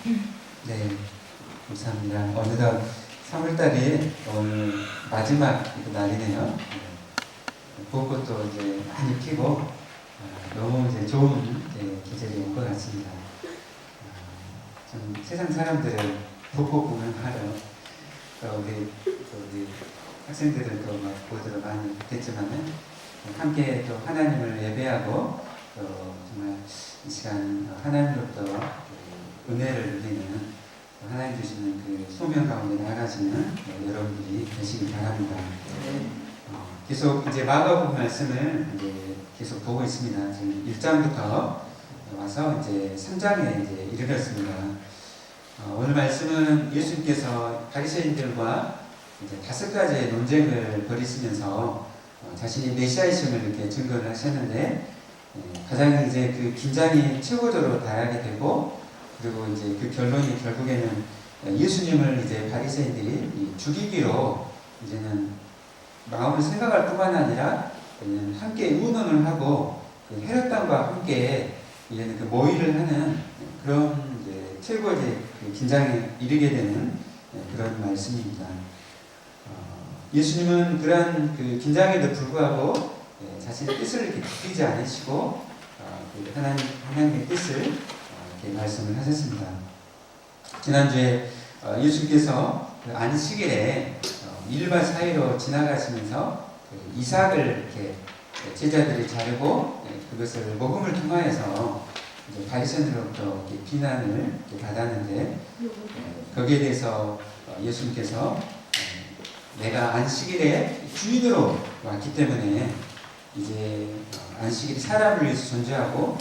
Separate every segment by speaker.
Speaker 1: 네, 감사합니다. 어느덧 3월달이 오늘 마지막 날이네요. 벚꽃도 이제 많이 피고 너무 이제 좋은 계절이 온 것 같습니다. 좀 세상 사람들은 벚꽃 구경하러 우리 학생들은 또 막 보드로 많이 했지만은 함께 또 하나님을 예배하고 또 정말 이 시간 하나님으로부터 은혜를 누리는 하나님 주시는 그 소명 가운데 나아가시는 여러분들이 되시기 바랍니다. 계속 이제 마가복음 말씀을 이제 계속 보고 있습니다. 지금 1장부터 와서 이제 3장에 이제 이르렀습니다. 오늘 말씀은 예수님께서 바리새인들과 이제 5가지의 논쟁을 벌이시면서 자신이 메시아이심을 이렇게 증거를 하셨는데 가장 이제 그 긴장이 최고조로 달하게 되고 그리고 이제 그 결론이 결국에는 예수님을 이제 바리새인들이 죽이기로 이제는 마음을 생각할 뿐만 아니라 함께 의논을 하고 그 헤롯당과 함께 이제는 그 모의를 하는 그런 이제 최고의 그 긴장에 이르게 되는 그런 말씀입니다. 예수님은 그러한 그 긴장에도 불구하고 자신의 뜻을 이렇게 바뀌지 않으시고 그 하나님의 뜻을 이렇게 말씀을 하셨습니다. 지난주에 예수님께서 그 안식일에 1박 4일로 지나가시면서 그 이삭을 이렇게 제자들이 자르고 그것을 먹음을 통하여서 바리새인으로부터 비난을 받았는데 거기에 대해서 예수님께서 내가 안식일에 주인으로 왔기 때문에 이제 안식일이 사람을 위해서 존재하고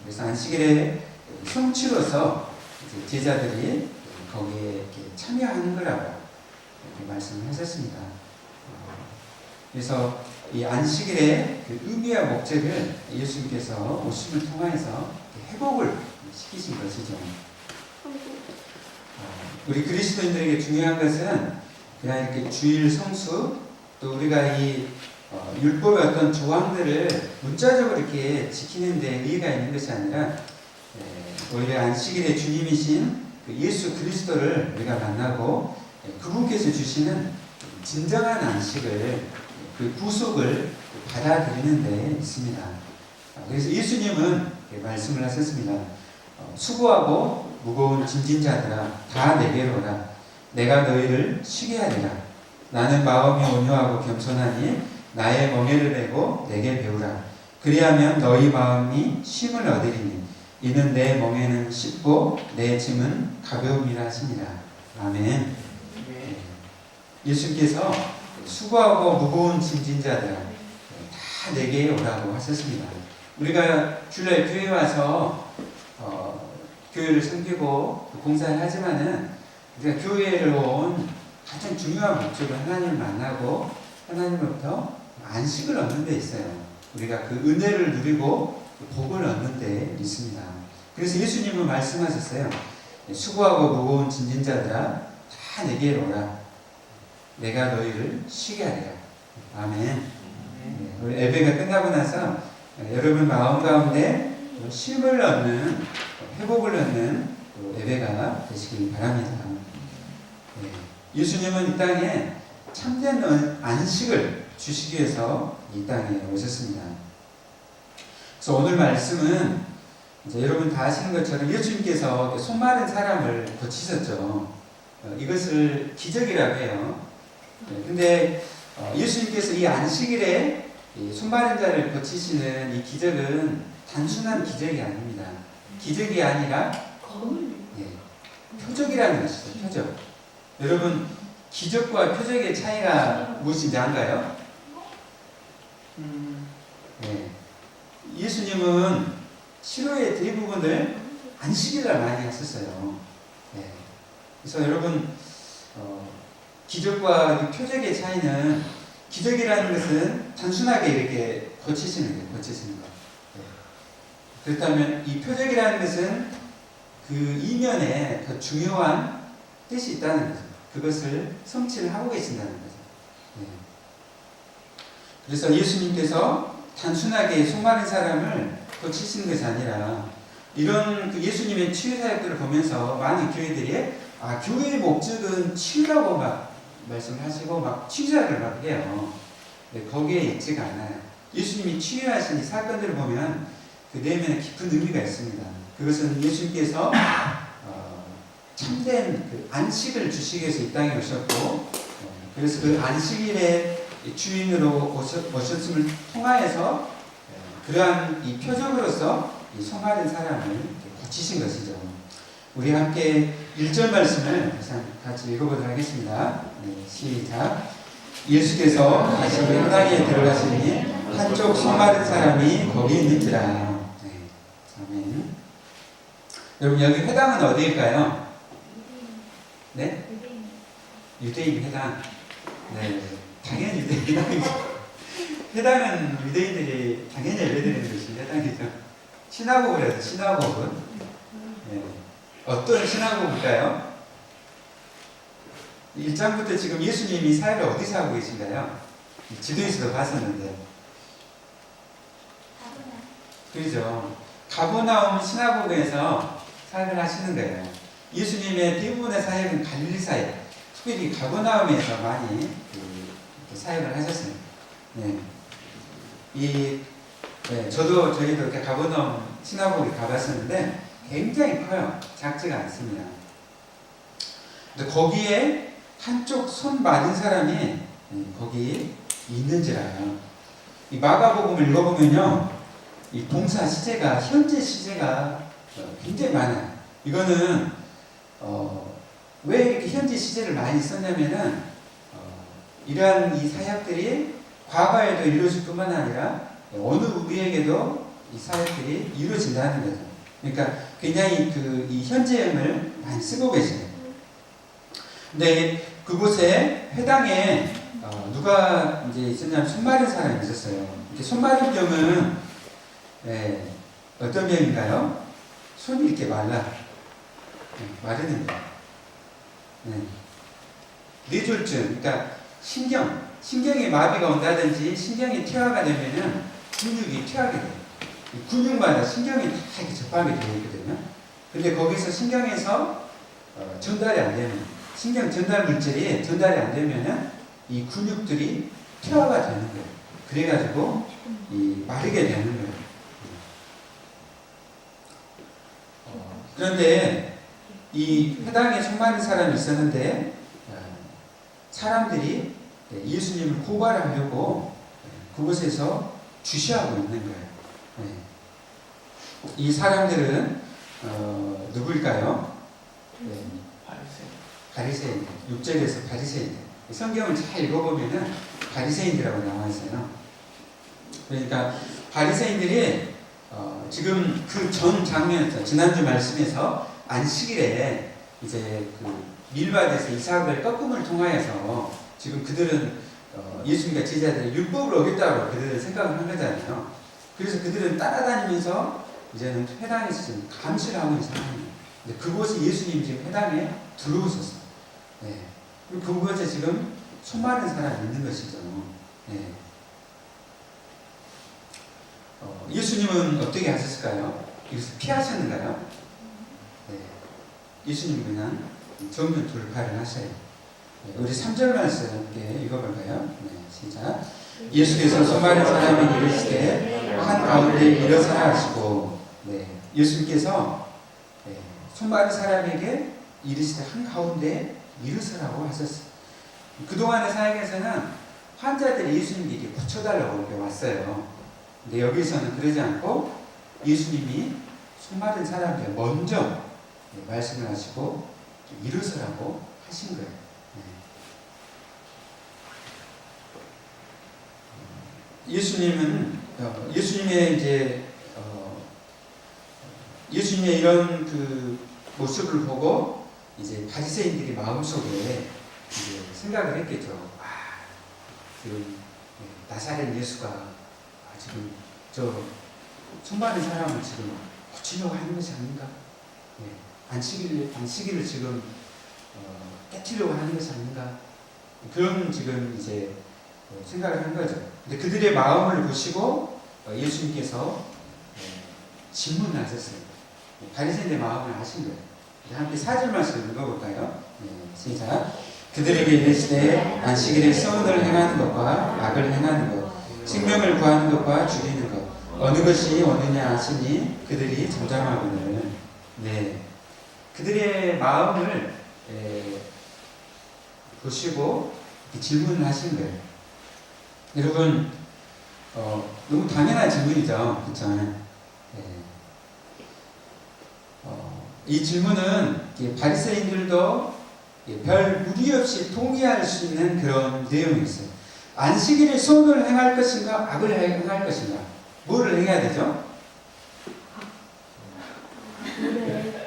Speaker 1: 그래서 안식일의 성취로서 이제 제자들이 거기에 이렇게 참여하는 거라고 이렇게 말씀을 하셨습니다. 그래서 이 안식일의 그 의미와 목적을 예수님께서 오심을 통해서 회복을 시키신 것이죠. 우리 그리스도인들에게 중요한 것은 그냥 이렇게 주일 성수 또 우리가 이 율법의 어떤 조항들을 문자적으로 이렇게 지키는 데 의의가 있는 것이 아니라 오히려 안식일의 주님이신 그 예수 그리스도를 우리가 만나고 그분께서 주시는 진정한 안식을 그 구속을 받아들이는 데 있습니다. 그래서 예수님은 말씀을 하셨습니다. 수고하고 무거운 짐진 자들아 다 내게로 오라. 내가 너희를 쉬게 하리라. 나는 마음이 온유하고 겸손하니 나의 멍에를 메고 내게 배우라. 그리하면 너희 마음이 쉼을 얻으리니 이는 내 멍에는 쉽고 내 짐은 가벼움이라 하시니라. 아멘. 예수님께서 수고하고 무거운 짐진 자들아 다 내게 오라고 하셨습니다. 우리가 주일날 교회에 와서 교회를 섬기고 봉사를 하지만은 우리가 교회를 온 가장 중요한 목적은 하나님을 만나고 하나님으로부터 안식을 얻는 데 있어요. 우리가 그 은혜를 누리고 복을 얻는 데 있습니다. 그래서 예수님은 말씀하셨어요. 수고하고 무거운 짐진 자들아 다 내게 오라. 내가 너희를 쉬게 하리라. 아멘. 우리 예배가 끝나고 나서 여러분 마음 가운데 쉼을 얻는 회복을 얻는 예배가 되시길 바랍니다. 예수님은 이 땅에 참된 안식을 주시기 위해서 이 땅에 오셨습니다. 그래서 오늘 말씀은 이제 여러분 다 아시는 것처럼 예수님께서 손 마른 사람을 고치셨죠. 이것을 기적이라고 해요. 근데 예수님께서 이 안식일에 손 마른 자를 고치시는 이 기적은 단순한 기적이 아닙니다. 기적이 아니라 표적이라는 것이죠. 표적. 여러분 기적과 표적의 차이가 무엇인지 알까요? 예수님은 치료의 대부분을 안식일날 많이 하셨어요. 그래서 여러분 기적과 표적의 차이는 기적이라는 것은 단순하게 이렇게 고치시는 거예요. 고치시는 거. 그렇다면 이 표적이라는 것은 그 이면에 더 중요한 뜻이 있다는 거죠. 그것을 성취를 하고 계신다는 거죠. 그래서 예수님께서 단순하게 손 마른 사람을 고치시는 것이 아니라 이런 그 예수님의 치유 사역들을 보면서 많은 교회들이 교회의 목적은 치유라고 막 말씀하시고 막 치유 사역을 막 해요. 네, 거기에 있지가 않아요. 예수님이 치유하신 이 사건들을 보면 그 내면에 깊은 의미가 있습니다. 그것은 예수님께서 참된 그 안식을 주시기 위해서 이 땅에 오셨고, 그래서 그 안식일의 주인으로 오셨음을 통하여서 그러한 이 표적으로서 이 소마른 사람을 고치신 것이죠. 우리 함께 1절 말씀을 같이 읽어보도록 하겠습니다. 네, 시작. 예수께서 다시 회당에 들어가시니 한쪽 소마른 사람이 거기 있는지라. 네, 아멘. 여러분 여기 회당은 어디일까요? 네? 유대인 회당. 네, 당연히 유대인 회당이죠. 회당은 유대인들이 당연히 예배드리는 것이 회당이죠. 시나고그래서 시나고그. 네. 어떤 시나고그일까요? 1장부터 지금 예수님이 사역을 어디서 하고 계신가요? 지도에서도 봤었는데. 그렇죠. 가버나움 시나고그에서 사역을 하시는 거예요. 예수님의 대부분의 사역은 갈릴리 사역, 특별히 가버나움에서 많이 사역을 하셨어요. 네. 저희도 이렇게 가버나움 시나고그에 가봤었는데 굉장히 커요. 작지가 않습니다. 근데 거기에 한쪽 손 맞은 사람이 거기 있는지라요. 이 마가복음을 읽어보면요, 이 동사 시제가 현재 시제가 굉장히 많아요. 이거는 왜 이렇게 현재 시제를 많이 썼냐면은 이러한 이 사역들이 과거에도 이루어질 뿐만 아니라 어느 우리에게도 이 사역들이 이루어진다는 거죠. 그러니까 굉장히 이 현재형을 많이 쓰고 계시네요. 근데 그곳에 회당에 누가 이제 있었냐면 손마른 사람이 있었어요. 이렇게 손마른 병은 어떤 병인가요? 손이 이렇게 마르는 거. 뇌졸중, 그러니까 신경에 마비가 온다든지 신경이 퇴화가 되면은 근육이 퇴화하게 돼요. 근육마다 신경이 다 이렇게 접하게 되어 있거든요. 근데 거기서 신경에서 전달이 안 되면, 신경 전달 물질이 전달이 안 되면은 이 근육들이 퇴화가 되는 거예요. 그래가지고 마르게 되는 거예요. 그런데 이 회당에 손 많은 사람이 있었는데 사람들이 예수님을 고발하려고 그곳에서 주시하고 있는 거예요. 이 사람들은 누구일까요? 바리새인들. 6절에서 바리새인들. 성경을 잘 읽어보면은 바리새인들이라고 나와 있어요. 그러니까 바리새인들이 지금 그 전 장면에서 지난주 말씀에서 안식일에 이제 밀밭에서 이삭을 꺾음을 통하여서 지금 그들은 예수님과 제자들의 율법을 어겼다고 그들은 생각을 한 거잖아요. 그래서 그들은 따라다니면서 이제는 회당에서 지금 감시를 하고 있는 상황이에요. 근데 그곳에 예수님이 지금 회당에 들어오셨어요. 네. 그리고 그곳에 지금 수많은 사람이 있는 것이죠. 네. 예수님은 어떻게 하셨을까요? 이것을 피하셨는가요? 네. 예수님은 그냥 정면 돌파를 하셔요. 네. 우리 3절 말씀 함께 읽어볼까요? 네. 시작. 예수께서 수많은 사람이 이르시되 한가운데 일어서라 하시고, 네. 예수님께서 수많은 사람에게 이르시되 한가운데 일어서라고 하셨어요. 그동안의 사역에서는 환자들이 예수님께 붙여달라고 이렇게 왔어요. 근데 여기서는 그러지 않고 예수님이 수많은 사람들 먼저 말씀을 하시고 일어서라고 하신 거예요. 예수님의 이런 모습을 보고 이제 바리새인들이 마음속에 이제 생각을 했겠죠. 지금 나사렛 예수가 지금 저 수많은 사람을 지금 고치려고 하는 것이 아닌가? 안식일을 지금 깨트리려고 하는 것이 아닌가? 그런 지금 이제 생각을 한 거죠. 근데 그들의 마음을 보시고 예수님께서 질문을 하셨어요. 바리새인의 마음을 아신 거예요. 함께 4절 말씀 읽어볼까요? 네, 시작. 그들에게 이르시되 안식일에 선을 행하는 것과 악을 행하는 것, 생명을 구하는 것과 죽이는 것, 어느 것이 어느냐 하시니 그들이 잠잠하거늘. 네, 그들의 마음을 보시고 질문을 하신 거예요. 여러분, 너무 당연한 질문이죠, 그렇죠? 이 질문은 바리새인들도 별 무리 없이 동의할 수 있는 그런 내용이 있어요. 안식일에 선을 행할 것인가, 악을 행할 것인가? 뭐를 행해야 되죠?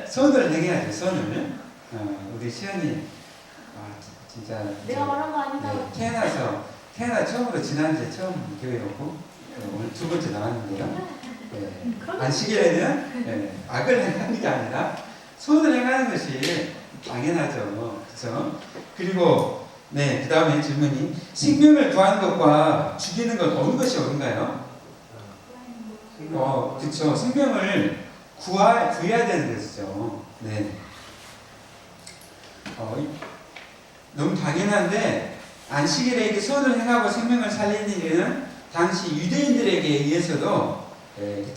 Speaker 1: 선을 행해야죠. 선을. 우리 시연이 진짜
Speaker 2: 내가 말한 거 아니다.
Speaker 1: 네, 태어나 처음으로 지난주에 처음 교회 오고 오늘 두 번째 나왔는데요. 네, 안식일에는 악을 행하는 게 아니라 선을 행하는 것이 당연하죠. 그렇죠? 그리고 그 다음에 질문이 생명을 구하는 것과 죽이는 것 어느 것이 옳은가요? 그렇죠. 생명을 구해야 되는 것이죠. 네. 너무 당연한데 안식일에 선을 행하고 생명을 살리는 일은 당시 유대인들에게 의해서도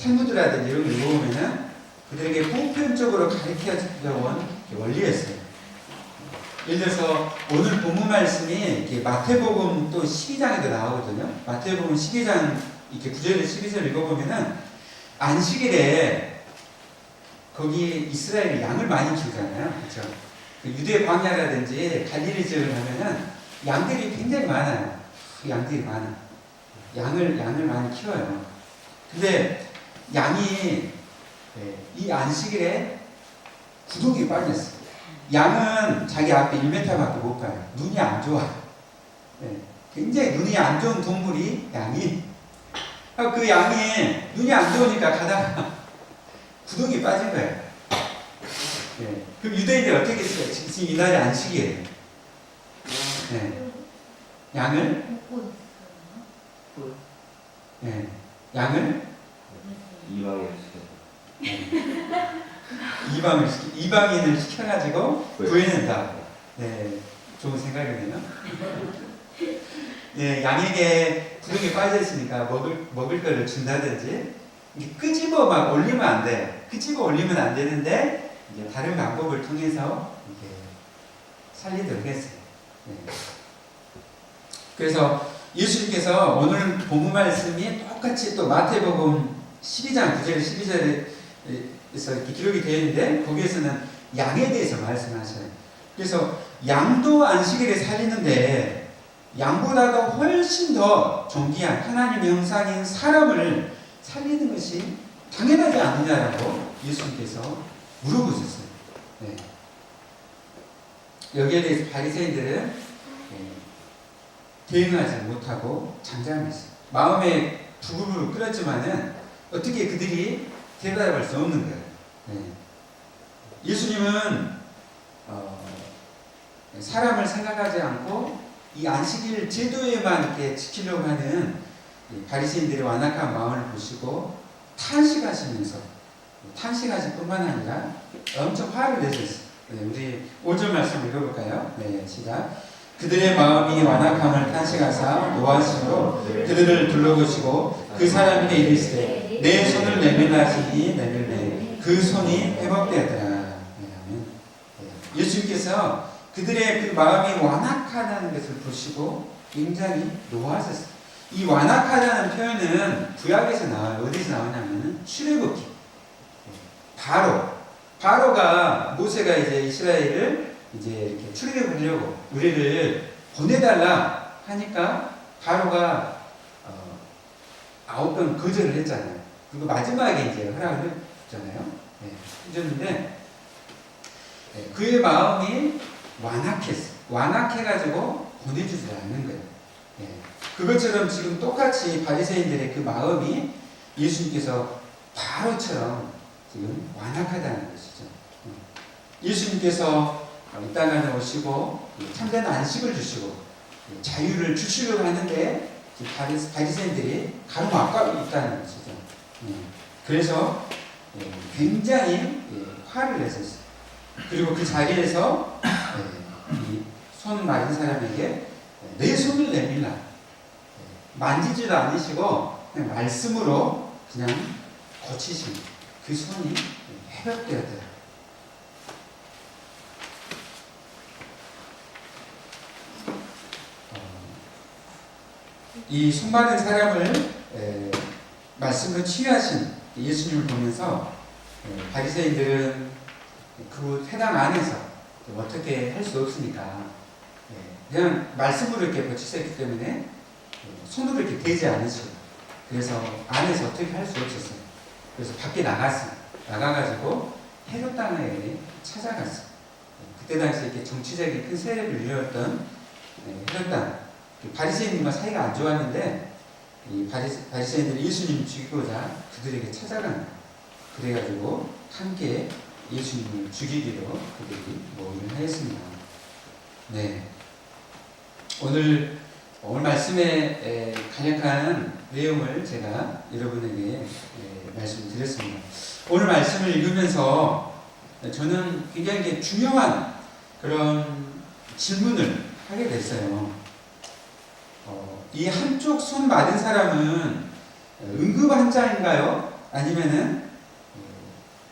Speaker 1: 탈무드라든지 이런 걸 읽어보면은 그들에게 보편적으로 가르쳐져온 원리였어요. 예를 들어서 오늘 본문 말씀이 마태복음 또 12장에도 나오거든요. 마태복음 12장 이렇게 9절에서 12절 읽어보면은 안식일에 거기 이스라엘이 양을 많이 키우잖아요. 그렇죠? 유대 광야라든지 갈릴리 지역을 하면은 양들이 굉장히 많아요. 양들이 많아. 양을 많이 키워요. 근데 양이 이 안식일에 구덩이에 빠졌어요. 양은 자기 앞에 1m밖에 못 가요. 눈이 안 좋아. 굉장히 눈이 안 좋은 동물이 양이. 그 양이 눈이 안 좋으니까 가다가 구덩이에 빠진 거예요. 그럼 유대인들이 어떻게 했어요? 지금 이날이 안식이에요. 양을 이방인을 시켜가지고 구해낸다. 좋은 생각이네요. 양에게 구덩이에 빠져있으니까 먹을 거를 준다든지 끄집어 막 올리면 안 돼. 끄집어 올리면 안 되는데 이제 다른 방법을 통해서 이렇게 살리도록 했어요. 그래서 예수님께서 오늘 본문 말씀이 똑같이 또 마태복음 12장 9절 12절에서 이렇게 기록이 되어 있는데 거기에서는 양에 대해서 말씀하셔요. 그래서 양도 안식일에 살리는데 양보다도 훨씬 더 존귀한 하나님의 형상인 사람을 살리는 것이 당연하지 않느냐라고 예수님께서 물어보셨어요. 여기에 대해서 바리새인들은 대응하지 못하고 잠잠했어요. 마음에 부글부글 끓었지만은 어떻게 그들이 대답할 수 없는 거예요. 예수님은 사람을 생각하지 않고 이 안식일 제도에만 이렇게 지키려고 하는 바리새인들의 완악한 마음을 보시고 탄식하시면서 탄식하실 뿐만 아니라 엄청 화를 내셨어요. 우리 5절 말씀 읽어볼까요? 시작. 그들의 마음이 완악함을 탄식하사 노하심으로 그들을 둘러보시고 그 사람에게 이르시되 내 손을 내밀라 하시니 내밀매 그 손이 회복되었더라. 예수님께서 그들의 그 마음이 완악하다는 것을 보시고 굉장히 노하셨어요. 이 완악하다는 표현은 구약에서 나와요. 어디서 나오냐면은 출애굽기. 바로가 모세가 이제 이스라엘을 이제 이렇게 출애굽하려고 우리를 보내달라 하니까 바로가 9번 거절을 했잖아요. 그리고 마지막에 이제 허락을 했잖아요. 해줬는데 그의 마음이 완악해가지고 보내주지 않는 거예요. 그것처럼 지금 똑같이 바리새인들의 그 마음이 예수님께서 바로처럼 지금 완악하다는 것이죠. 예수님께서 이 땅 안에 오시고 참된 안식을 주시고 자유를 주시려고 하는데 바리새인들이 가로막고 있다는 것이죠. 그래서 굉장히 화를 냈었어요. 그리고 그 자리에서 이 손 맞은 사람에게 내 손을 내밀라, 만지지도 않으시고 그냥 말씀으로 그냥 고치신 그 손이 회복되었더라. 이 손받은 사람을 말씀으로 치유하신 예수님을 보면서 바리새인들은 그 회당 안에서 어떻게 할 수 없으니까 그냥 말씀으로 이렇게 고치셨기 때문에 손으로 이렇게 대지 않으시고, 그래서 안에서 어떻게 할 수 없었어요. 그래서 밖에 나가가지고 헤롯 당에 찾아갔어요. 그때 당시 이렇게 정치적인 큰 세력을 이루었던 헤롯 당, 바리새인들과 사이가 안 좋았는데 이 바리새인들이 예수님을 죽이고자 그들에게 찾아간 거예요. 그래가지고 함께 예수님을 죽이기로 그들이 모임을 하였습니다. 네. 오늘 말씀의 간략한 내용을 제가 여러분에게 말씀드렸습니다. 오늘 말씀을 읽으면서 저는 굉장히 중요한 그런 질문을 하게 됐어요. 이 한쪽 손 맞은 사람은 응급 환자인가요? 아니면은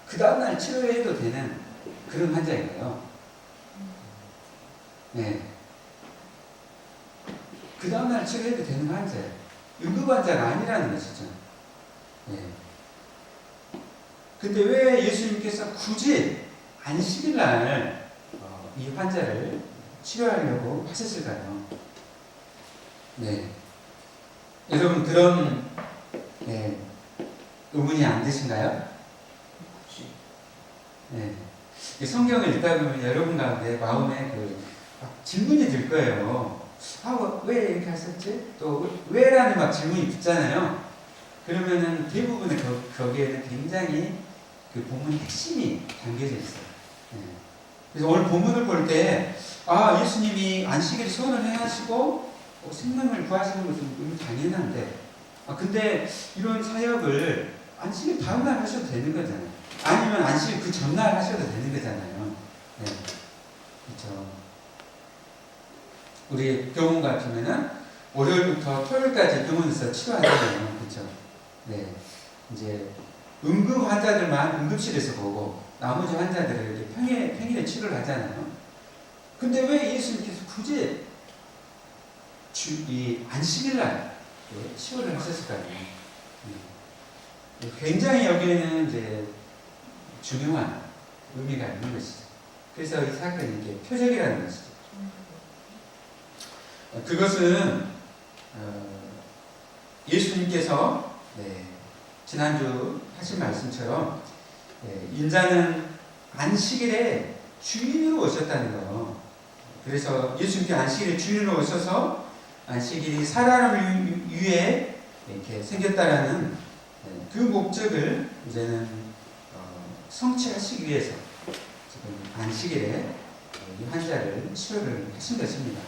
Speaker 1: 그 다음날 치료해도 되는 그런 환자인가요? 네. 그 다음날 치료해도 되는 환자예요. 응급 환자가 아니라는 것이죠. 네. 근데 왜 예수님께서 굳이 안식일날 이 환자를 치료하려고 하셨을까요? 네. 여러분 그런 의문이 안 드신가요? 네. 성경을 읽다 보면 여러분 가운데 마음에 질문이 들 거예요. 왜 이렇게 하셨지? 또 왜라는 막 질문이 붙잖아요. 그러면은 대부분의 거기에는 굉장히 그 본문의 핵심이 담겨져 있어요. 네. 그래서 오늘 본문을 볼 때 예수님이 안식일 선언을 하시고 생명을 구하시는 것은 너무 당연한데 근데 이런 사역을 안식일 다음날 하셔도 되는 거잖아요. 아니면 안식일 그 전날 하셔도 되는 거잖아요. 네. 그렇죠. 우리 병원 같으면은 월요일부터 토요일까지 병원에서 치료하잖아요. 그렇죠. 네. 이제 응급 환자들만 응급실에서 보고 나머지 환자들을 평일에 치료를 하잖아요. 근데 왜 예수님께서 굳이 이 안식일날 치료를 하셨을까요? 굉장히 여기에는 이제 중요한 의미가 있는 것이죠. 그래서 이 사건이 이게 표적이라는 것이죠. 그것은 예수님께서 지난주 하신 말씀처럼 인자는 안식일에 주인으로 오셨다는 거. 그래서 예수님께 안식일에 주인으로 오셔서 안식일이 사람을 위해 이렇게 생겼다라는 그 목적을 이제는 성취하시기 위해서 지금 안식일에 이 환자를 치료를 하신 것입니다.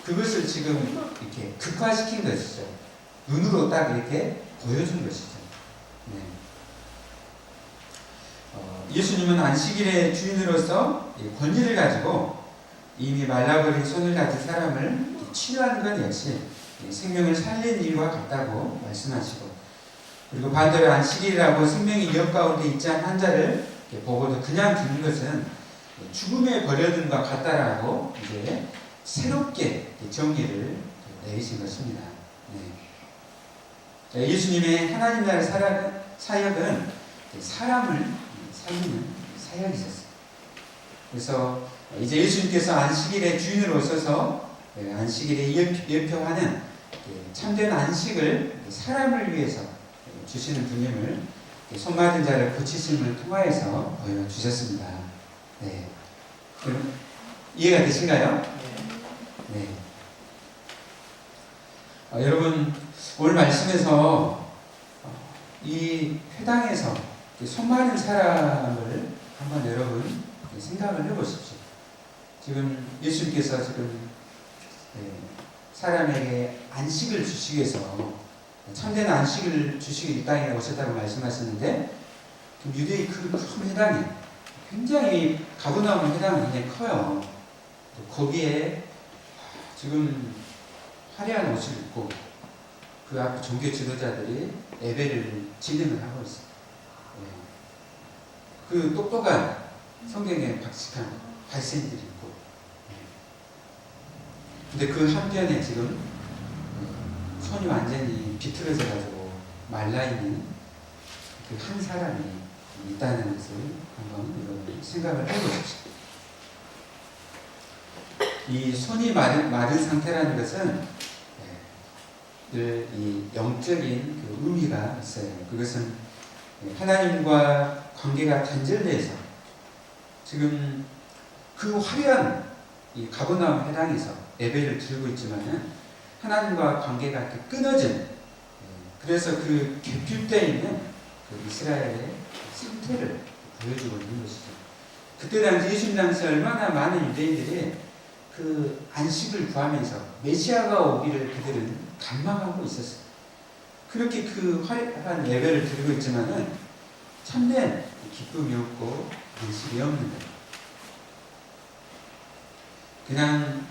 Speaker 1: 그것을 지금 이렇게 극화시킨 것이죠. 눈으로 딱 이렇게 보여준 것이죠. 네. 예수님은 안식일의 주인으로서 권위를 가지고 이미 말라버린 손을 가진 사람을 치료하는 것 역시 생명을 살린 일과 같다고 말씀하시고, 그리고 반대로 안식일이라고 생명이 위협 가운데 있지 않은 환자를 보고도 그냥 두는 것은 죽음에 버려둔 것 같다라고 이제 새롭게 정의를 내리신 것입니다. 네. 예수님의 하나님 나라의 사역은 사람을 살리는 사역이셨어요. 그래서 이제 예수님께서 안식일의 주인으로 오셔서 안식일에 예표하는 참된 안식을 사람을 위해서 주시는 분임을 손맞은 자를 고치심을 통하여서 보여주셨습니다. 네. 이해가 되신가요? 네. 여러분 오늘 말씀에서 이 회당에서 손마른 사람을 한번 여러분 생각을 해보십시오. 지금 예수님께서 지금 사람에게 안식을 주시기 위해서 참된 안식을 주시기 이 땅에 오셨다고 말씀하셨는데 유대의 큰 회당이 굉장히 가버나움 회당이 굉장히 커요. 거기에 지금 화려한 옷을 입고 그 앞에 종교 지도자들이 예배를 진행을 하고 있어요. 그 똑똑한 성경에 박식한 발생들이 있고, 근데 그 한편에 지금 손이 완전히 비틀어져 가지고 말라있는 그 한 사람이 있다는 것을 한번 여러분 생각을 해보십시오. 이 손이 마른 상태라는 것은 늘 이 영적인 그 의미가 있어요. 그것은 하나님과 관계가 단절돼서 지금 그 화려한 이 가버나움 회당에서 예배를 드리고 있지만은 하나님과 관계가 이렇게 끊어진, 그래서 그 계핍되어 있는 그 이스라엘의 상태를 보여주고 있는 것이죠. 그때 당시 예수님 당시 얼마나 많은 유대인들이 그 안식을 구하면서 메시아가 오기를 그들은 간망하고 있었어요. 그렇게 그 화려한 예배를 드리고 있지만은 참된 기쁨이 없고 안식이 없는 거예요. 그냥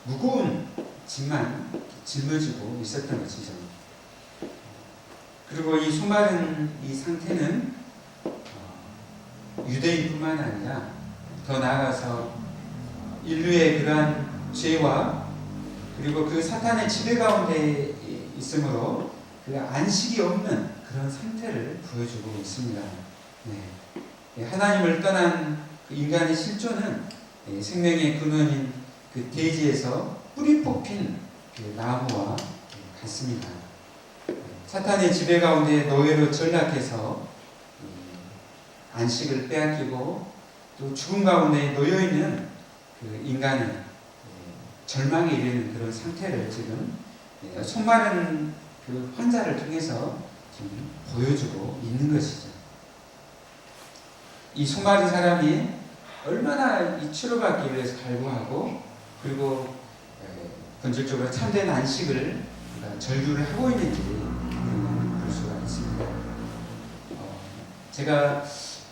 Speaker 1: 무거운 짐만 짊어지고 있었던 것이죠. 그리고 이 수많은 이 상태는 유대인뿐만 아니라 더 나아가서 인류의 그러한 죄와 그리고 그 사탄의 지배 가운데 있으므로 그 안식이 없는 그런 상태를 보여주고 있습니다. 하나님을 떠난 그 인간의 실존은 생명의 근원인 그 대지에서 뿌리 뽑힌 그 나무와 같습니다. 사탄의 지배 가운데 노예로 전락해서 안식을 빼앗기고 또 죽음 가운데 놓여있는 그 인간의 절망에 이르는 그런 상태를 지금 수많은 그 환자를 통해서 지금 보여주고 있는 것이죠. 이 수많은 사람이 얼마나 이 치료받기 위해서 갈구하고 그리고 본질적으로 참된 안식을 절규를 하고 있는지 우리는 볼 수가 있습니다. 제가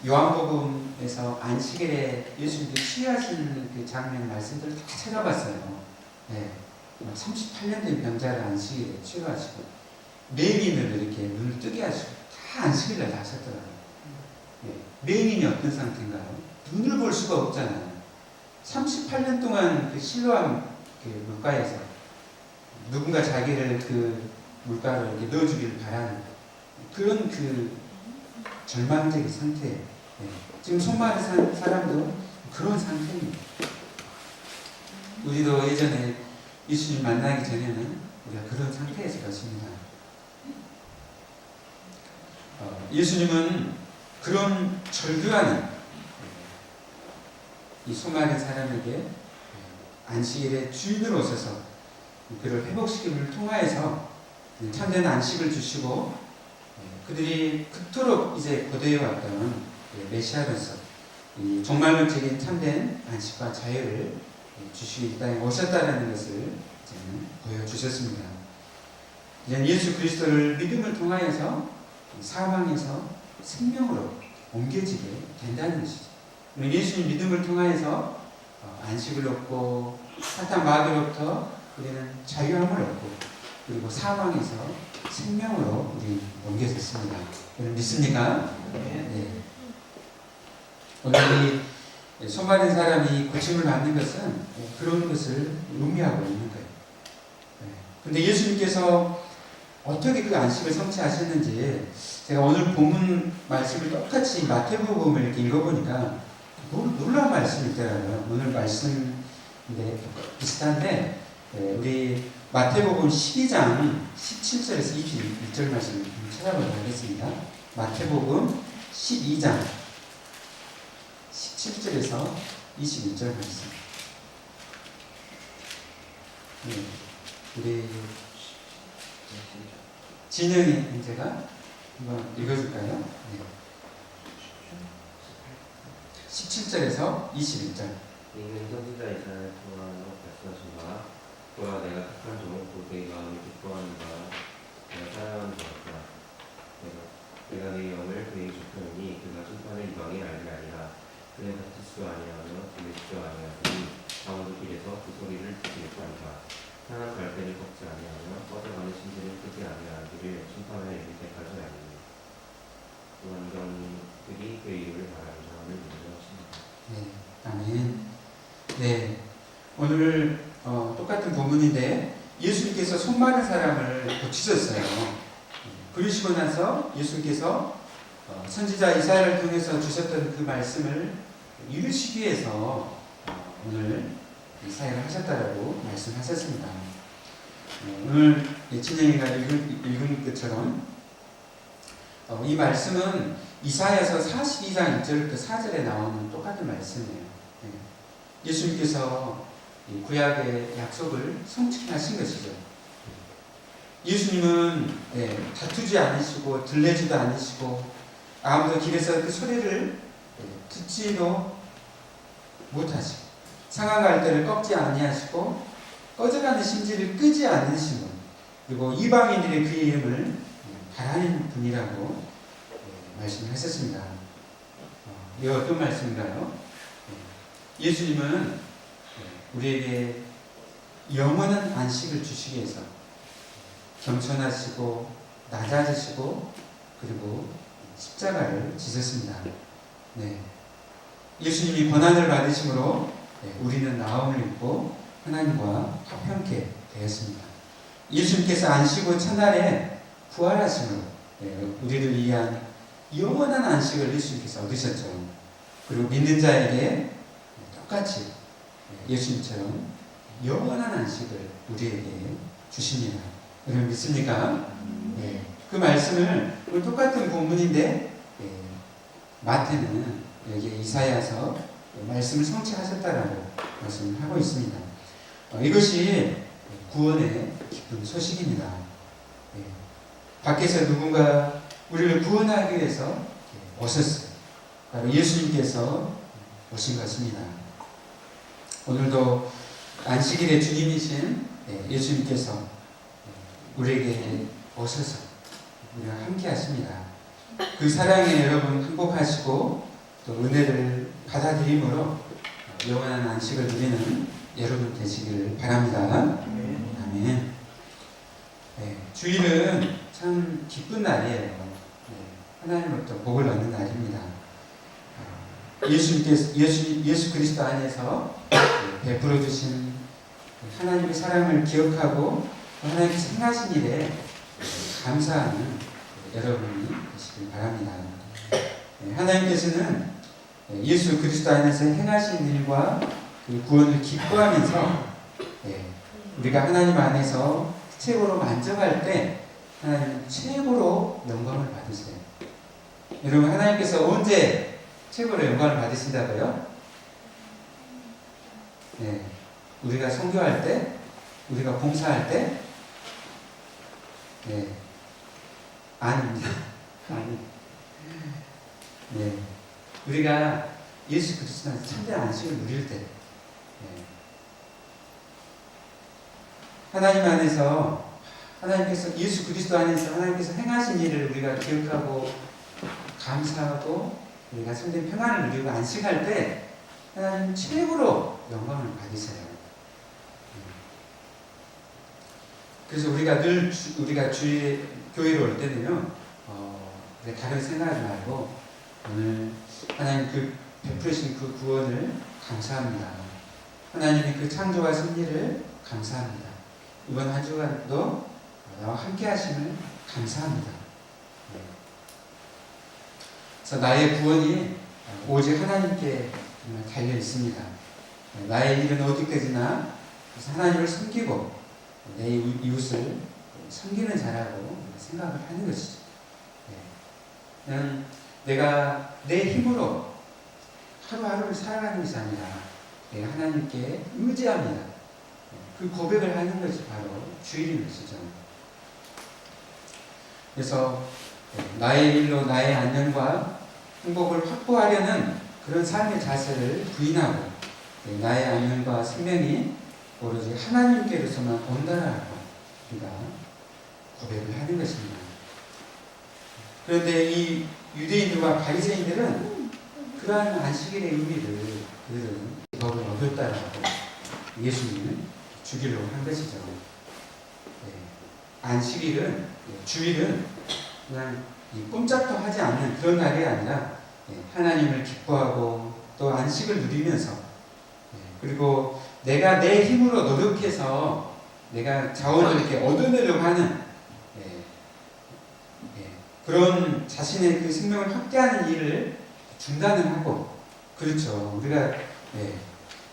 Speaker 1: 요한복음에서 안식일에 예수님이 치유하신 그 장면 말씀들을 다 찾아봤어요. 38년 된 병자를 안식일에 치유하시고 맹인을 이렇게 눈을 뜨게 하시고 다 안식일날 하셨더라고요. 맹인이 어떤 상태인가요? 눈을 볼 수가 없잖아요. 38년 동안 그 실로암 그 물가에서 누군가 자기를 그 물가로 이렇게 넣어주기를 바라는 그런 그 절망적인 상태예요. 지금 수많은 사람도 그런 상태입니다. 우리도 예전에 예수님 만나기 전에는 우리가 그런 상태에서 갔습니다. 예수님은 그런 절규하는 이 수많은 사람에게 안식일의 주인으로 오셔서 그를 회복시킴을 통하여서 참된 안식을 주시고 그들이 그토록 이제 고대해왔던 메시아로서 이 종말론적인 참된 안식과 자유를 주시기 이 땅에 오셨다는 것을 보여주셨습니다. 이제 예수 그리스도를 믿음을 통하여서 사망에서 생명으로 옮겨지게 된다는 것이죠. 예수님 믿음을 통하여서 안식을 얻고 사탄 마귀로부터 우리는 자유함을 얻고 그리고 사망에서 생명으로 우리 옮겨졌습니다. 여러분 믿습니까? 네. 오늘 이 수많은 사람이 고침을 받는 것은 그런 것을 의미하고 있는 거예요. 그런데 예수님께서 어떻게 그 안식을 성취하셨는지 제가 오늘 본문 말씀을 똑같이 마태복음을 이렇게 읽어보니까 놀라운 말씀이 있더라고요. 오늘 말씀인데 비슷한데 우리 마태복음 12장 17절에서 21절 말씀을 찾아보도록 하겠습니다. 마태복음 12장 17절에서 21절 말씀. 우리 진영이 형제가 한번 읽어줄까요? 네. 17절에서 21절.
Speaker 2: 이는 선지자 이사야를 통하여 말씀하신 보라 내가 택한 종을 보되 마음이 기뻐하는 바 내가 사랑하는 것 같다. 내가 내가 내 영을 그에게 줬더니 그가 심판을 이방에 알게 하리라. 그는 다투지도 아니하며 들리지도 아니하더니 아무도 길에서 그 소리를 듣지 못하리라. 향한 갈대를 꺾지 아니하며 꺼져가는 심지를 끄지 아니하기를 심판을 이를 때까지 아니니 원경들이 그의 이름을 바라는 사람을 인정하십니다.
Speaker 1: 네, 아멘. 네, 오늘 똑같은 본문인데 예수님께서 손 마른 사람을 고치셨어요. 그러시고 나서 예수님께서 선지자 이사야를 통해서 주셨던 그 말씀을 이루시기 위해서 오늘 이 사역을 하셨다라고 말씀하셨습니다. 오늘 진영이가 읽은 것처럼 이 말씀은 이사야서 42장 1절부터 4절에 나오는 똑같은 말씀이에요. 예수님께서 구약의 약속을 성취하신 것이죠. 예수님은 다투지 않으시고 들레지도 않으시고 아무도 길에서 그 소리를 듣지도 못하시고 상한 갈대를 꺾지 아니하시고 꺼져가는 심지를 끄지 않으신 분, 그리고 이방인들의 그의 이름을 바라는 분이라고 말씀하셨습니다. 이게 어떤 말씀인가요? 예수님은 우리에게 영원한 안식을 주시기 위해서 겸손하시고 낮아지시고 그리고 십자가를 지셨습니다. 네. 예수님이 고난을 받으심으로 우리는 나음을 입고 하나님과 화평케 되었습니다. 예수님께서 안식후 첫날에 부활하심으로 우리를 위한 영원한 안식을 예수님께서 얻으셨죠. 그리고 믿는 자에게 똑같이 예수님처럼 영원한 안식을 우리에게 주십니다. 여러분 믿습니까? 네. 그 말씀을 오늘 똑같은 본문인데 마태는 여기에 이사야서 말씀을 성취하셨다라고 말씀을 하고 있습니다. 이것이 구원의 기쁜 소식입니다. 밖에서 누군가 우리를 구원하기 위해서 오셨어요. 바로 예수님께서 오신 것입니다. 오늘도 안식일의 주님이신 예수님께서 우리에게 오셔서 우리와 함께 하십니다. 그 사랑에 여러분 행복하시고 또 은혜를 받아들임으로 영원한 안식을 누리는 여러분 되시기를 바랍니다. 아멘. 주일은 참 기쁜 날이에요. 하나님으로부터 복을 얻는 날입니다. 예수 그리스도 안에서 베풀어 주신 하나님의 사랑을 기억하고 하나님께서 행하신 일에 감사하는 여러분이 되시길 바랍니다. 하나님께서는 예수 그리스도 안에서 행하신 일과 그 구원을 기뻐하면서 우리가 하나님 안에서 최고로 만족할 때 하나님 최고로 영광을 받으세요. 여러분 하나님께서 언제 최고로 영광을 받으신다고요? 우리가 선교할 때, 우리가 봉사할 때, 아닙니다. 아니. 우리가 예수 그리스도 안에서 참된 안식을 누릴 때, 하나님 안에서 하나님께서 예수 그리스도 안에서 하나님께서 행하신 일을 우리가 기억하고 감사하고 우리가 참된 평안을 누리고 안식할 때 하나님 최고로 영광을 받으세요. 그래서 우리가 주일 교회로 올 때는요, 다른 생각하지 말고 오늘 하나님 그 베푸신 그 구원을 감사합니다. 하나님의 그 창조와 섭리를 감사합니다. 이번 한 주간도 나와 함께 하심을 감사합니다. 그래서 나의 구원이 오직 하나님께 정말 달려 있습니다. 나의 일은 어디까지나 하나님을 섬기고 내 이웃을 섬기는 자라고 생각을 하는 것이죠. 그냥 내가 내 힘으로 하루하루를 살아가는 것이 아니라 내가 하나님께 의지합니다. 그 고백을 하는 것이 바로 주일인 것이죠. 그래서 나의 일로 나의 안녕과 행복을 확보하려는 그런 삶의 자세를 부인하고 나의 안녕과 생명이 오로지 하나님께로서만 온다라고 우리가 고백을 하는 것입니다. 그런데 이 유대인들과 바리새인들은 그러한 안식일의 의미를 그들은 법을 어겼다라고 예수님을 죽이려고 한 것이죠. 안식일은, 주일은 그냥 꼼짝도 하지 않는 그런 날이 아니라 하나님을 기뻐하고 또 안식을 누리면서 그리고 내가 내 힘으로 노력해서 내가 자원을 이렇게 얻어내려고 하는 그런 자신의 그 생명을 확대하는 일을 중단을 하고, 그렇죠. 우리가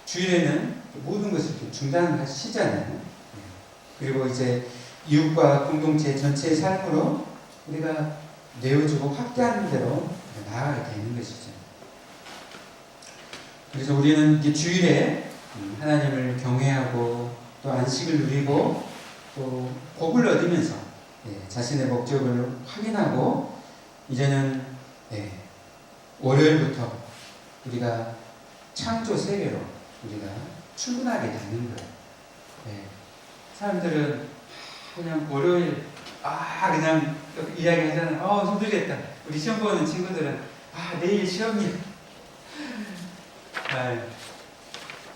Speaker 1: 주일에는 모든 것을 이렇게 중단을 하시잖아요. 그리고 이제 이웃과 공동체 전체의 삶으로 우리가 내어주고 확대하는 대로 나아가게 되는 것이죠. 그래서 우리는 이제 주일에 하나님을 경외하고 또 안식을 누리고 또 복을 얻으면서 자신의 목적을 확인하고 이제는 월요일부터 우리가 창조 세계로 우리가 출근하게 되는 거예요. 사람들은 그냥 월요일 그냥 이야기 하잖아요. 힘들겠다. 우리 시험 보는 친구들은 내일 시험이야.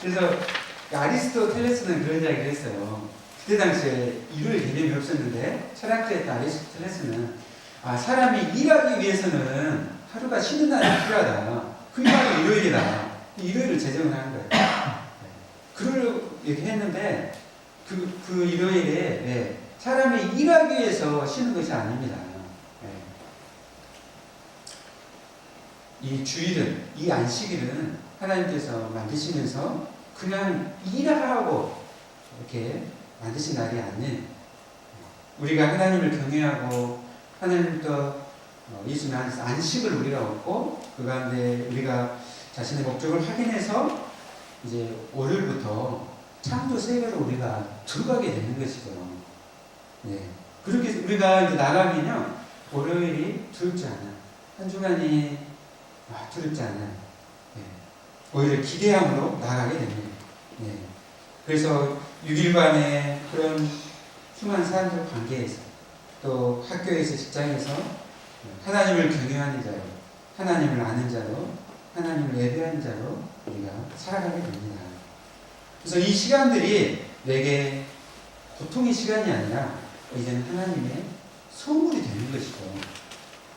Speaker 1: 그래서 아리스토텔레스는 그런 이야기를 했어요. 그때 당시에 일요일 개념이 없었는데 철학자의 아리스토텔레스는 사람이 일하기 위해서는 하루가 쉬는 날이 필요하다. 그 말이 일요일이다. 일요일을 제정을 한 거예요. 그렇게 했는데 그 일요일에 사람이 일하기 위해서 쉬는 것이 아닙니다. 이 주일은, 이 안식일은 하나님께서 만드시면서 그냥 일하라고 이렇게 만드신 날이 아닌, 우리가 하나님을 경외하고 하나님부터 예수님 안에서 안식을 우리가 얻고 그 가운데 우리가 자신의 목적을 확인해서 이제 월요일부터 창조 세계로 우리가 들어가게 되는 것이죠. 그렇게 우리가 이제 나가면요, 월요일이 두렵지 않아요. 한 주간이 두렵지 않아요. 오히려 기대함으로 나가게 됩니다. 그래서 6일간의 그런 수많은 사람들 관계에서 또 학교에서 직장에서 하나님을 경외하는 자로, 하나님을 아는 자로, 하나님을 예배하는 자로 우리가 살아가게 됩니다. 그래서 이 시간들이 내게 고통의 시간이 아니라 이제는 하나님의 선물이 되는 것이죠.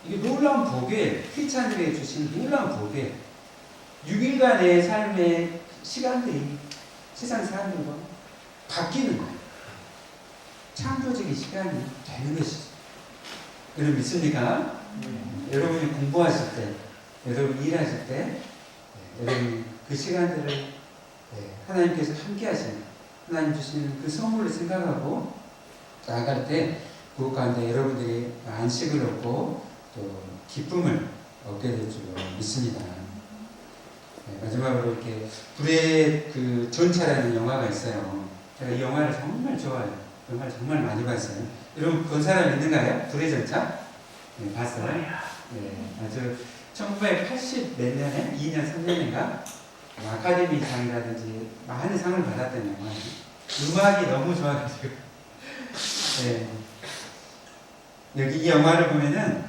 Speaker 1: 이게 놀라운 복이에요. 크리스찬들에게 주신 놀라운 복이에요. 6일간의 삶의 시간들이 세상 사람들과 바뀌는 거예요. 창조적인 시간이 되는 것이죠. 여러분 믿습니까? 여러분이 공부하실 때, 여러분 일하실 때, 여러분 그 시간들을 하나님께서 함께 하시는, 하나님 주시는 그 선물을 생각하고 나아갈 때 그것 가운데 여러분들이 안식을 얻고 또 기쁨을 얻게 될 줄 믿습니다. 마지막으로 이렇게 불의 그 전차라는 영화가 있어요. 제가 이 영화를 정말 좋아해요. 영화를 정말 많이 봤어요. 여러분 본 사람 있는가요? 불의 전차? 봤어요? 아주 1980 몇 년에 2년 3년인가 아카데미 상이라든지 많은 상을 받았던 영화예요. 음악이 너무 좋아가지고 여기 이 영화를 보면은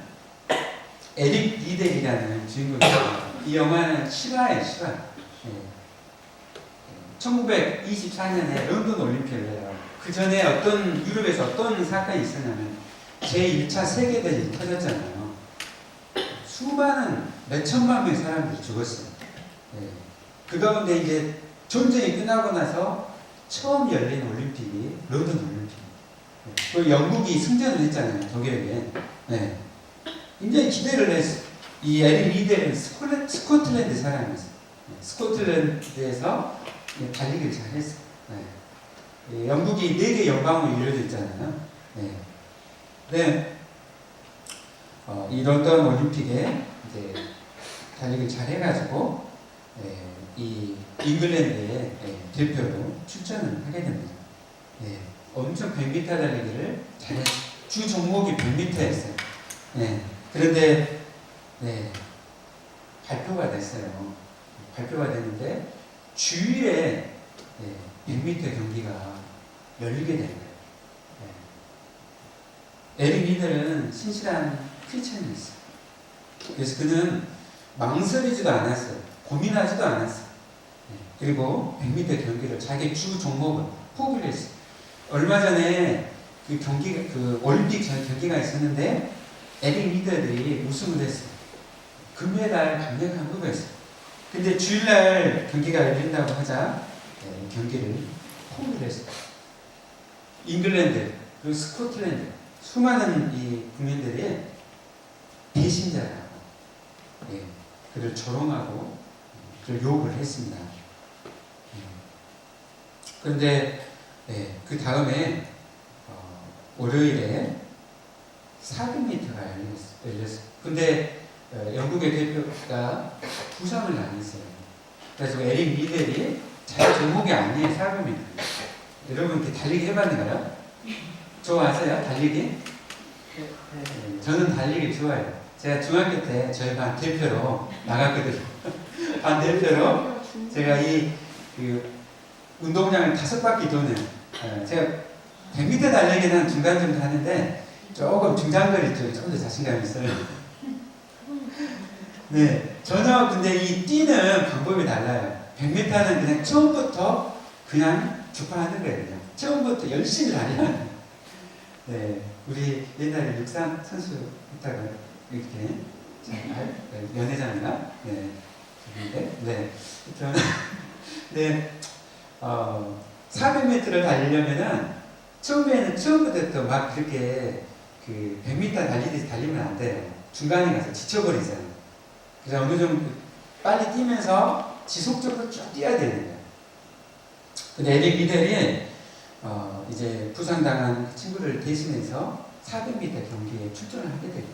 Speaker 1: 에릭 리델이라는 주인공이 있어요. 이 영화는 실화예요, 실화. 1924년에 런던 올림픽을 해요. 그 전에 유럽에서 어떤 사건이 있었냐면 제1차 세계대전이 터졌잖아요. 수많은 몇천만 명의 사람들이 죽었어요. 그 가운데 이제 전쟁이 끝나고 나서 처음 열린 올림픽이 런던 올림픽. 그 영국이 승전을 했잖아요, 독일에게. 굉장히 기대를 했어요. 이 에릭 리델은 스코틀랜드 사람이었어요. 스코틀랜드에서 달리기를 잘했어요. 영국이 4개 연방으로 이루어져 있잖아요. 이 런던 올림픽에 이제 달리기를 잘해가지고 이 잉글랜드의 대표로 출전을 하게 됩니다. 엄청 100m 달리기를 잘했어요. 주 종목이 100m였어요. 그런데 발표가 됐어요. 발표가 됐는데 주일에 100m 경기가 열리게 된 거예요. 에릭 리델은 신실한 크리스찬이었어요. 그래서 그는 망설이지도 않았어요. 고민하지도 않았어요. 그리고 100m 경기를 자기 주 종목을 포기를 했어요. 얼마 전에 그 경기, 그 올림픽 전 경기가 있었는데 에릭 리더들이 우승을 했어요. 금메달 강력한 후보였어요. 근데 주일날 경기가 열린다고 하자 경기를 포기를 했어요. 잉글랜드, 그리고 스코틀랜드 수많은 이 국민들이 배신자라고 그를 조롱하고 그를 욕을 했습니다. 그런데 그 다음에 월요일에 400m가 열렸어요. 근데 영국의 대표가 부상을 당했어요. 그래서 에릭 리델이 자기 종목이 아니에요. 400m. 여러분 이렇게 달리기 해봤는가요? 좋아하세요? 달리기? 저는 달리기 좋아해요. 제가 중학교 때 저희 반 대표로 나갔거든요. 반 대표로 제가 그 운동장을 5바퀴 도는 제가 100m 달리기는 중간 정도 하는데 조금 중장거리 쪽에 좀 더 자신감이 있어요. 네, 전혀 근데 이 뛰는 방법이 달라요. 100m는 그냥 처음부터 그냥 주파하는 거예요. 그냥 처음부터 열심히 달리는. 네, 우리 옛날에 육상 선수 있다가 이렇게 연회장인가? 네, 네, 네, 400m를 달리려면은 처음부터 막 그렇게 그 100m 달리듯이 달리면 안 돼요. 중간에 가서 지쳐버리잖아요. 그래서 어느 정도 빨리 뛰면서 지속적으로 쭉 뛰어야 되는 거예요. 근데 에릭 리델이 이제 부상당한 친구를 대신해서 400m 경기에 출전을 하게 돼요.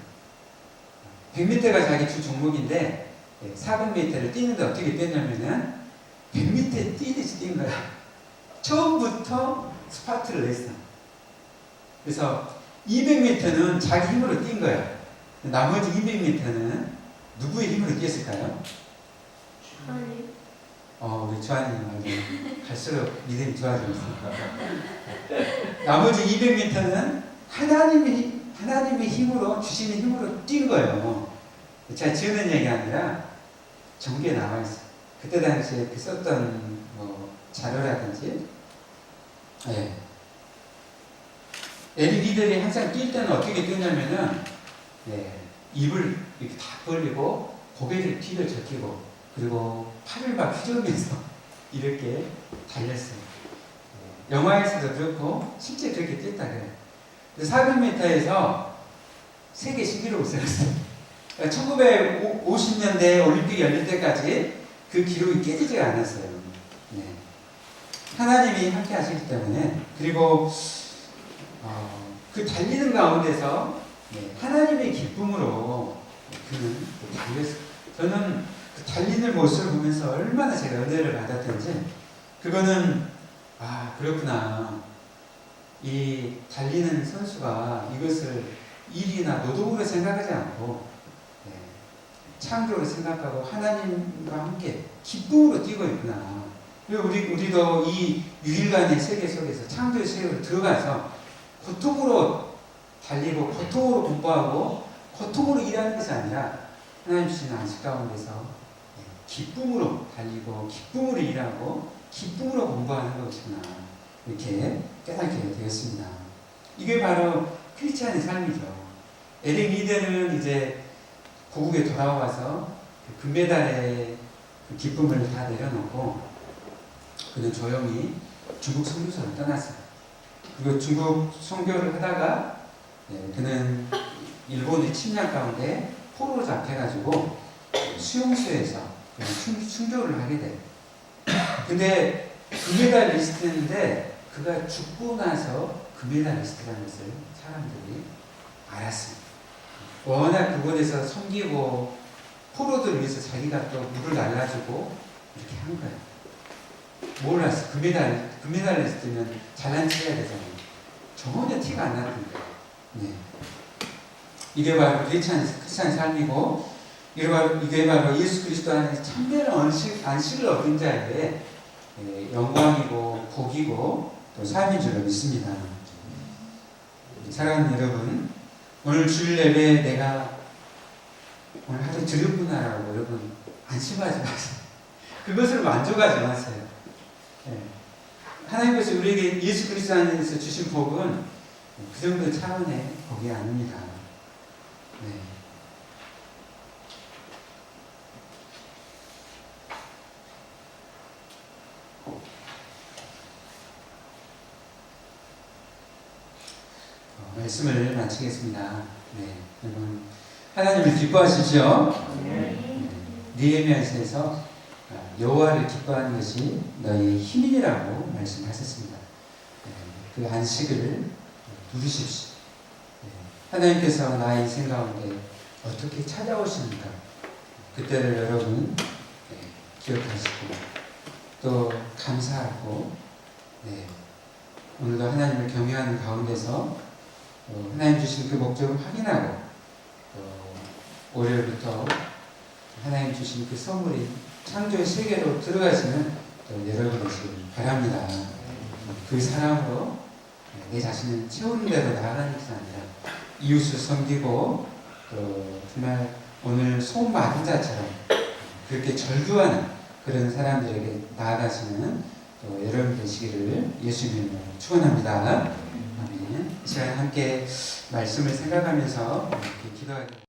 Speaker 1: 100m가 자기 주 종목인데 400m를 뛰는데 어떻게 뛰냐면은 100m 뛰듯이 뛴 거야. 처음부터 스파트를 냈어. 그래서 200m는 자기 힘으로 뛴 거야. 나머지 200m는 누구의 힘으로 뛰었을까요? 우리 주한님 말고 갈수록 믿음이 좋아지고 있어요. 나머지 200m는 하나님의 힘으로, 주시는 힘으로 뛴 거예요. 제가 지어낸 얘기 아니라 정기에 나와 있어요. 그때 당시에 썼던 자료라든지, 에릭 리델이 항상 뛸 때는 어떻게 뛰냐면은, 입을 이렇게 다 벌리고, 고개를 뒤를 적히고, 그리고 팔을 막 휘저으면서 이렇게 달렸어요. 영화에서도 그렇고, 실제 그렇게 뛰었다 그래요. 400m에서 세계 신기록을 세웠어요. 1950년대 올림픽 열릴 때까지 그 기록이 깨지지가 않았어요. 하나님이 함께 하시기 때문에, 그리고 그 달리는 가운데서 하나님의 기쁨으로 그는 달렸어요. 저는 그 달리는 모습을 보면서 얼마나 제가 은혜를 받았던지, 그거는 그렇구나. 이 달리는 선수가 이것을 일이나 노동으로 생각하지 않고 창조로 생각하고 하나님과 함께 기쁨으로 뛰고 있구나. 그리고 우리도 이 6일간의 세계 속에서 창조의 세계로 들어가서 고통으로 달리고 고통으로 공부하고 고통으로 일하는 것이 아니라 하나님 주시는 안식 가운데서 기쁨으로 달리고 기쁨으로 일하고 기쁨으로 공부하는 것이구나. 이렇게 깨닫게 되었습니다. 이게 바로 크리스찬의 삶이죠. 에릭 리델은 이제 고국에 돌아와서 그 금메달의 그 기쁨을 다 내려놓고 그는 조용히 중국 선교사를 떠났어요. 그리고 중국 선교를 하다가 그는 일본의 침략 가운데 포로로 잡혀가지고 수용소에서 순교를 하게 돼요. 근데 금메달 리스트였는데 그가 죽고 나서 금메달 리스트라는 것을 사람들이 알았어요. 워낙 그곳에서 섬기고 포로들을 위해서 자기가 또 물을 날라주고 이렇게 한 거예요. 몰랐어. 금메달 리스트면 잘난 체 해야 되잖아요. 전혀 티가 안 났던 거예요. 이게 바로 크리스찬의 삶이고, 이게 바로 예수 그리스도 안에서 참된 안식을 얻은 자에게 영광이고 복이고 또 삶인 줄을 믿습니다. 사랑하는 여러분, 오늘 주일 예배에 내가 오늘 하루 드렸구나라고 여러분 안심하지 마세요. 그것을 만족하지 마세요. 네. 하나님께서 우리에게 예수 그리스도 안에서 주신 복은 그 정도 차원의 복이 아닙니다. 네. 말씀을 마치겠습니다. 네, 여러분 하나님을 기뻐하십시오. 네. 느헤미야서에서 여호와를 기뻐하는 것이 너희의 힘이라고 말씀하셨습니다. 네, 그 안식을 누리십시오. 네, 하나님께서 나의 인생 가운데 어떻게 찾아오시는가 그때를 여러분 기억하시고 또 감사하고 네, 오늘도 하나님을 경외하는 가운데서 하나님 주신 그 목적을 확인하고 월요일부터 하나님 주신 그 선물이 창조의 세계로 들어가시는 여러분 되시길 바랍니다. 그 사랑으로 내 자신을 채우는 대로 나아가는 것이 아니라 이웃을 섬기고 정말 오늘 소음 맞은 자처럼 그렇게 절규하는 그런 사람들에게 나아가시는 여러분 되시기를 예수님으로 축원합니다. 아멘. 이 시간 함께 말씀을 생각하면서 이렇게 기도하게